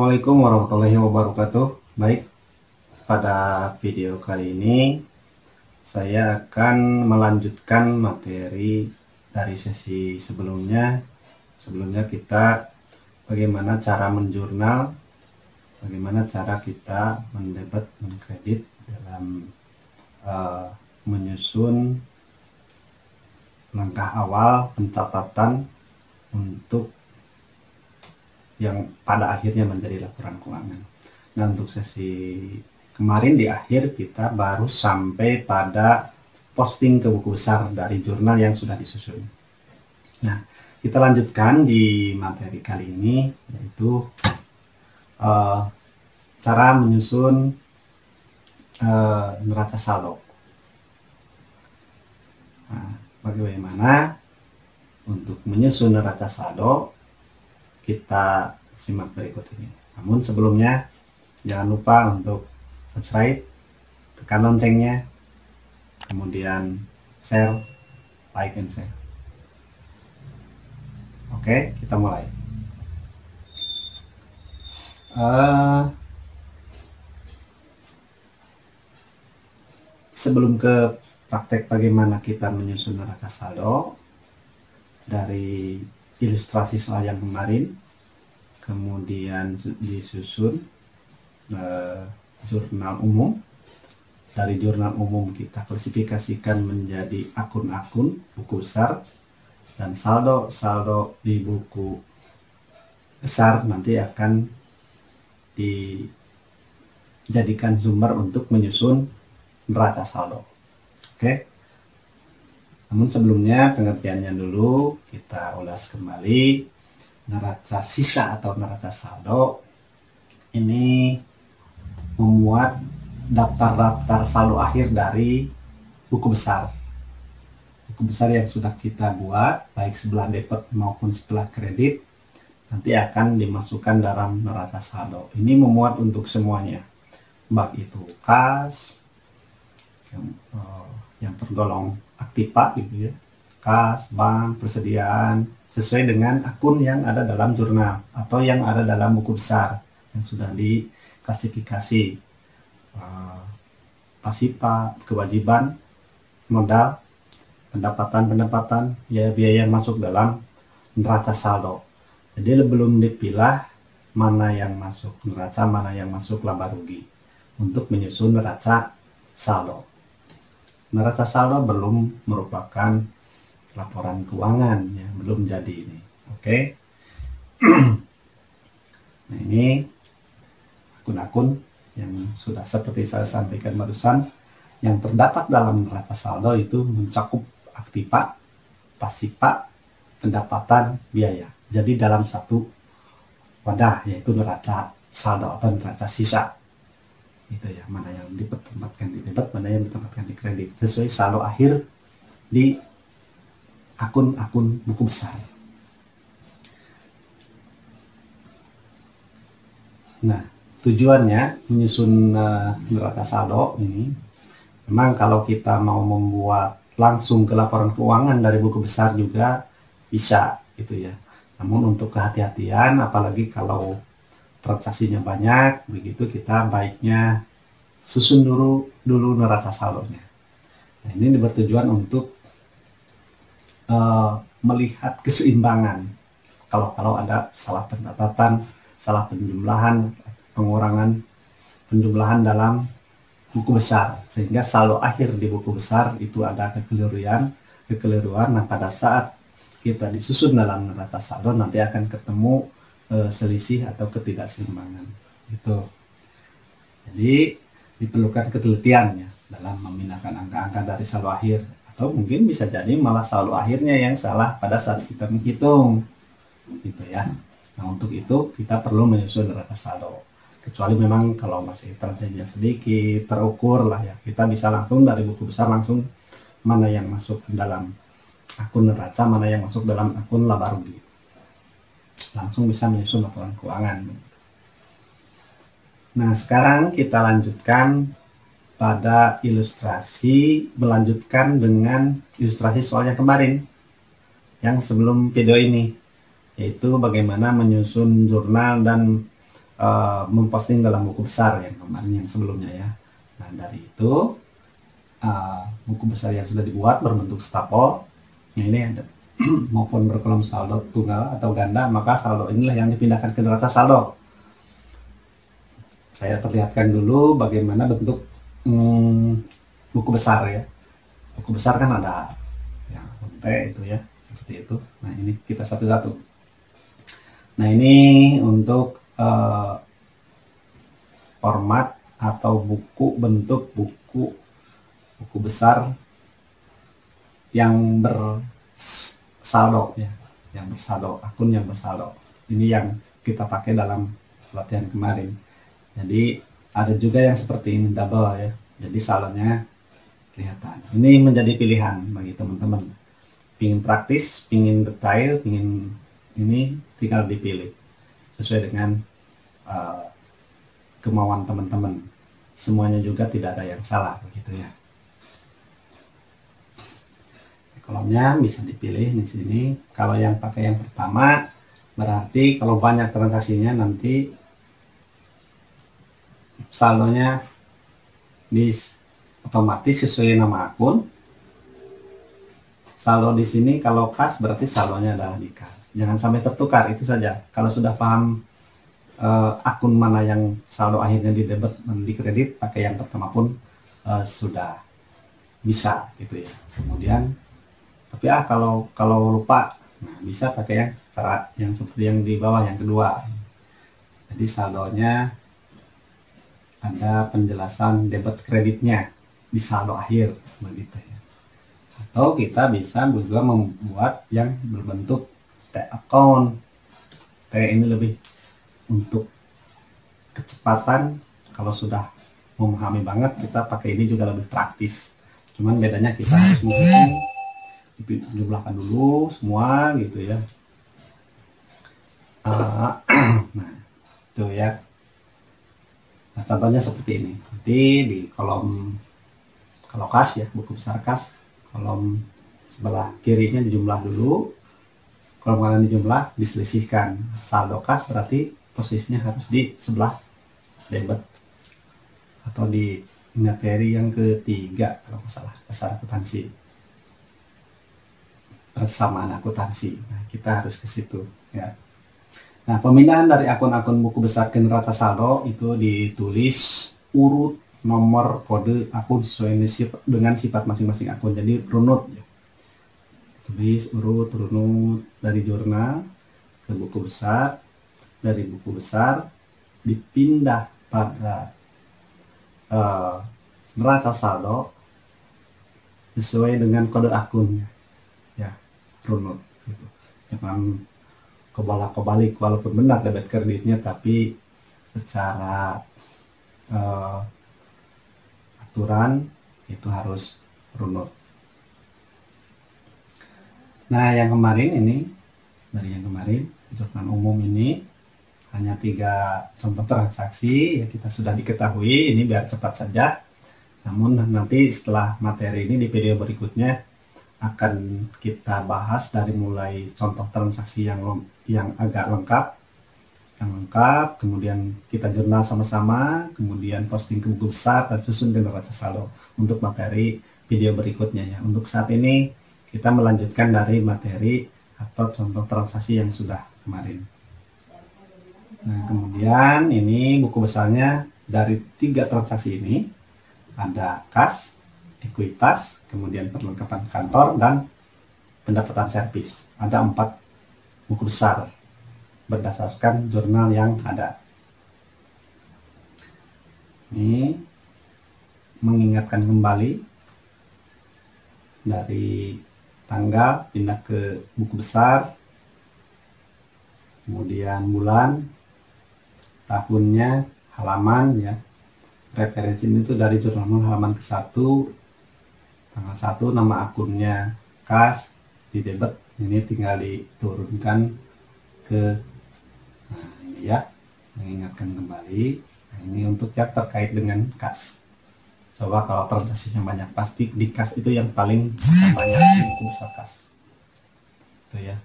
Assalamualaikum warahmatullahi wabarakatuh. Baik, pada video kali ini saya akan melanjutkan materi dari sesi sebelumnya. Sebelumnya kita bagaimana cara menjurnal, bagaimana cara kita mendebit, mengkredit dalam menyusun langkah awal pencatatan untuk yang pada akhirnya menjadi laporan keuangan. Nah, untuk sesi kemarin di akhir kita baru sampai pada posting ke buku besar dari jurnal yang sudah disusun. Nah, kita lanjutkan di materi kali ini, yaitu cara menyusun neraca saldo. Nah, bagaimana untuk menyusun neraca saldo, kita simak berikut ini. Namun sebelumnya jangan lupa untuk subscribe, tekan loncengnya, kemudian share, like, and share. Oke, kita mulai. Sebelum ke praktek bagaimana kita menyusun neraca saldo, dari ilustrasi soal yang kemarin, kemudian disusun jurnal umum. Dari jurnal umum kita klasifikasikan menjadi akun-akun buku besar, dan saldo di buku besar nanti akan dijadikan sumber untuk menyusun neraca saldo. Oke. Namun sebelumnya pengertiannya dulu kita ulas kembali. Neraca sisa atau neraca saldo ini memuat daftar-daftar saldo akhir dari buku besar. Buku besar yang sudah kita buat baik sebelah debit maupun sebelah kredit nanti akan dimasukkan dalam neraca saldo. Ini memuat untuk semuanya, baik itu kas yang tergolong aktiva gitu ya, kas, bank, persediaan, sesuai dengan akun yang ada dalam jurnal atau yang ada dalam buku besar yang sudah diklasifikasi. Pasipa, kewajiban, modal, pendapatan, biaya masuk dalam neraca saldo. Jadi belum dipilah mana yang masuk neraca, mana yang masuk laba rugi untuk menyusun neraca saldo. Neraca saldo belum merupakan laporan keuangan, ya, belum jadi ini. Oke. Nah, ini akun-akun yang sudah seperti saya sampaikan barusan yang terdapat dalam neraca saldo itu mencakup aktiva, pasipa, pendapatan, biaya. Jadi dalam satu wadah, yaitu neraca saldo atau neraca sisa. Itu ya, mana yang ditempatkan di debit, mana yang ditempatkan di kredit, sesuai saldo akhir di akun-akun buku besar. Nah, tujuannya menyusun neraca saldo ini, memang kalau kita mau membuat langsung ke laporan keuangan dari buku besar juga bisa, gitu ya. Namun untuk kehati-hatian, apalagi kalau transaksinya banyak, begitu kita baiknya susun dulu neraca saldonya. Nah, ini bertujuan untuk melihat keseimbangan. Kalau ada salah pencatatan, salah penjumlahan, pengurangan penjumlahan dalam buku besar, sehingga saldo akhir di buku besar itu ada kekeliruan. Nah, pada saat kita disusun dalam neraca saldo nanti akan ketemu selisih atau ketidakseimbangan itu. Jadi diperlukan ketelitian ya dalam memindahkan angka-angka dari saldo akhir, atau mungkin bisa jadi malah saldo akhirnya yang salah pada saat kita menghitung, gitu ya. Nah, untuk itu kita perlu menyusun neraca saldo, kecuali memang kalau masih transaksinya sedikit terukur lah ya, kita bisa langsung dari buku besar langsung mana yang masuk dalam akun neraca, mana yang masuk dalam akun laba rugi, langsung bisa menyusun laporan keuangan. Nah, sekarang kita lanjutkan pada ilustrasi, melanjutkan dengan ilustrasi soal yang kemarin yang sebelum video ini, yaitu bagaimana menyusun jurnal dan memposting dalam buku besar yang kemarin yang sebelumnya ya. Nah dari itu buku besar yang sudah dibuat berbentuk stapel, nah ini ada maupun berkolom saldo tunggal atau ganda, maka saldo inilah yang dipindahkan ke neraca saldo. Saya perlihatkan dulu bagaimana bentuk buku besar ya. Buku besar kan ada yang T itu ya, seperti itu. Nah ini kita satu-satu. Nah ini untuk format atau bentuk buku besar yang bersaldo ya, yang bersaldo, akun yang bersaldo. Ini yang kita pakai dalam latihan kemarin. Jadi ada juga yang seperti ini double ya. Jadi saldonya kelihatan. Ini menjadi pilihan bagi teman-teman. Pingin praktis, pingin detail, pingin ini tinggal dipilih sesuai dengan kemauan teman-teman. Semuanya juga tidak ada yang salah begitu ya. Kolomnya bisa dipilih di sini. Kalau yang pakai yang pertama berarti kalau banyak transaksinya nanti saldonya otomatis sesuai nama akun. Saldo di sini kalau kas berarti saldonya adalah di kas. Jangan sampai tertukar, itu saja. Kalau sudah paham akun mana yang saldo akhirnya di debit dan di kredit, pakai yang pertama pun sudah bisa gitu ya. Kemudian tapi kalau lupa, nah bisa pakai yang cara yang seperti yang di bawah yang kedua. Jadi saldonya ada penjelasan debit kreditnya di saldo akhir begitu ya. Atau kita bisa juga membuat yang berbentuk T account. T ini lebih untuk kecepatan. Kalau sudah memahami banget, kita pakai ini juga lebih praktis. Cuman bedanya kita harus menghitung, jumlahkan dulu semua gitu ya. Nah itu ya. Nah, contohnya seperti ini. Nanti di kolom kalau kas ya, buku besar kas, kolom sebelah kirinya dijumlah dulu. Kolom kanan dijumlah, diselisihkan. Saldo kas berarti posisinya harus di sebelah debit atau di materi yang ketiga kalau nggak salah, dasar akuntansi, persamaan akuntansi. Nah, kita harus ke situ ya. Nah, pemindahan dari akun-akun buku besar ke neraca saldo itu ditulis urut nomor kode akun sesuai dengan sifat masing-masing akun. Jadi runut ya. Tulis urut dari jurnal ke buku besar, dari buku besar dipindah pada neraca saldo sesuai dengan kode akunnya ya, runut gitu. Jangan kebalik walaupun benar debit kreditnya, tapi secara aturan itu harus runut. Nah yang kemarin ini, dari yang kemarin ucapan umum ini hanya 3 contoh transaksi ya, kita sudah diketahui. Ini biar cepat saja, namun nanti setelah materi ini di video berikutnya akan kita bahas dari mulai contoh transaksi yang agak lengkap, kemudian kita jurnal sama-sama, kemudian posting ke buku besar dan susun ke neraca saldo untuk materi video berikutnya ya. Untuk saat ini kita melanjutkan dari materi atau contoh transaksi yang sudah kemarin. Nah kemudian ini buku besarnya dari 3 transaksi ini ada kas, ekuitas, kemudian perlengkapan kantor, dan pendapatan servis. Ada 4 buku besar berdasarkan jurnal yang ada. Ini mengingatkan kembali dari tanggal pindah ke buku besar, kemudian bulan, tahunnya, halaman ya. Referensi itu dari jurnal halaman ke-1, tanggal 1, nama akunnya kas, di debit, ini tinggal diturunkan ke, nah ini ya, mengingatkan kembali. Nah ini untuk yang terkait dengan kas. Coba kalau transaksinya banyak, pasti di kas itu yang paling banyak di buku besar kas itu ya.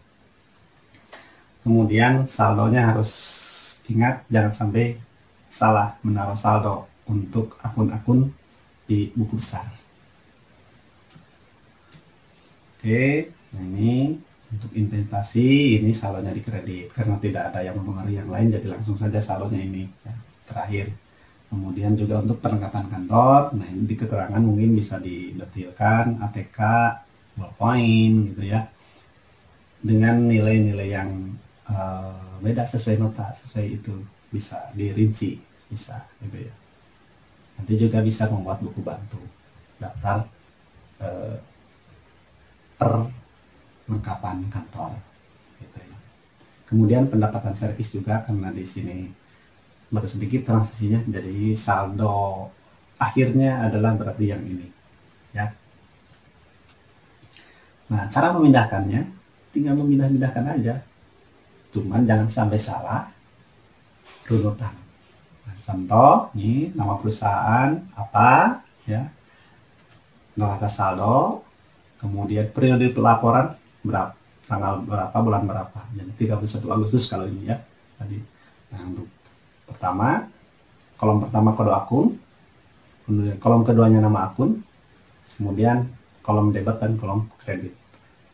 Kemudian saldonya harus ingat, jangan sampai salah menaruh saldo untuk akun-akun di buku besar. Oke, nah ini untuk investasi, ini saldonya di kredit karena tidak ada yang mempengaruhi yang lain, jadi langsung saja saldonya ini ya, terakhir. Kemudian juga untuk perlengkapan kantor, nah ini di keterangan mungkin bisa didetilkan ATK, ballpoint gitu ya, dengan nilai-nilai yang beda sesuai nota, sesuai itu bisa dirinci, bisa gitu ya. Nanti juga bisa membuat buku bantu daftar perlengkapan kantor gitu ya. Kemudian pendapatan servis juga, karena di sini baru sedikit transaksinya, jadi saldo akhirnya adalah berarti yang ini ya. Nah, cara memindahkannya tinggal memindah-mindahkan aja, cuman jangan sampai salah runutan. Nah, contoh nih, nama perusahaan apa ya, neraca saldo, kemudian periode pelaporan berapa, tanggal berapa, bulan berapa, jadi 31 Agustus kalau ini ya tadi. Nah, untuk pertama, kolom pertama kode akun, kemudian kolom keduanya nama akun, kemudian kolom debit dan kolom kredit.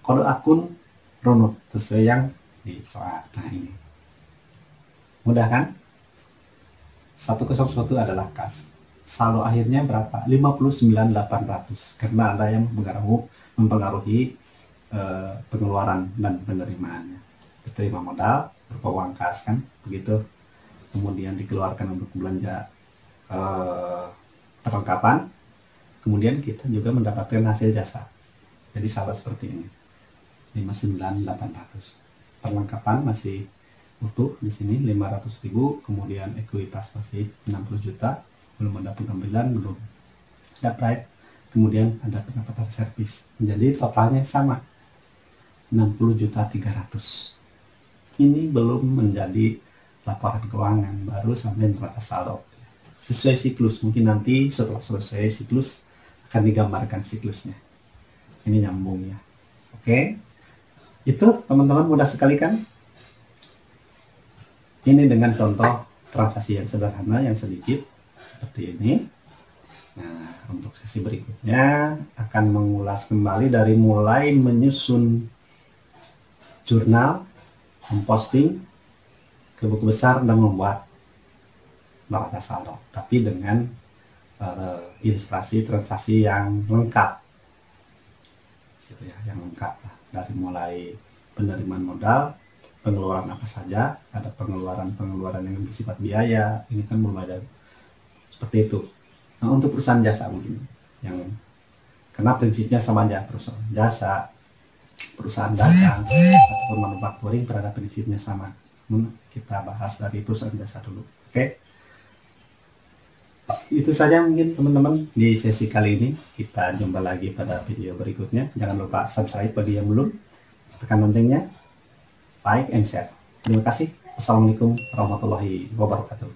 Kode akun runut sesuai yang di soal. Nah, ini mudah kan? 101 adalah kas. Saldo akhirnya berapa? 59.800, karena ada yang mempengaruhi pengeluaran dan penerimaannya. Diterima modal berupa uang kas kan, begitu. Kemudian dikeluarkan untuk belanja perlengkapan. Kemudian kita juga mendapatkan hasil jasa. Jadi saldo seperti ini. 59.800. Perlengkapan masih utuh di sini 500.000, kemudian ekuitas masih 60 juta, belum ada pengambilan, belum ada pride, kemudian ada pendapatan servis. Jadi totalnya sama 60.300.000. Ini belum menjadi laporan keuangan, baru sampai neraca saldo. Sesuai siklus, mungkin nanti setelah selesai siklus akan digambarkan siklusnya. Ini nyambung ya. Oke. Itu teman-teman mudah sekali kan? Ini dengan contoh transaksi yang sederhana, yang sedikit seperti ini. Nah, untuk sesi berikutnya akan mengulas kembali dari mulai menyusun jurnal, memposting ke buku besar, dan membuat neraca saldo, tapi dengan ilustrasi transaksi yang lengkap, gitu ya, yang lengkap lah. Dari mulai penerimaan modal, pengeluaran apa saja, ada pengeluaran yang bersifat biaya, ini kan belum ada seperti itu. Nah, untuk perusahaan jasa mungkin yang karena prinsipnya sama aja, perusahaan jasa, perusahaan dagang ataupun manufacturing pada prinsipnya sama. Kita bahas dari perusahaan jasa dulu. Oke. Itu saja mungkin teman-teman di sesi kali ini. Kita jumpa lagi pada video berikutnya. Jangan lupa subscribe bagi yang belum, tekan loncengnya, like and share. Terima kasih. Wassalamualaikum warahmatullahi wabarakatuh.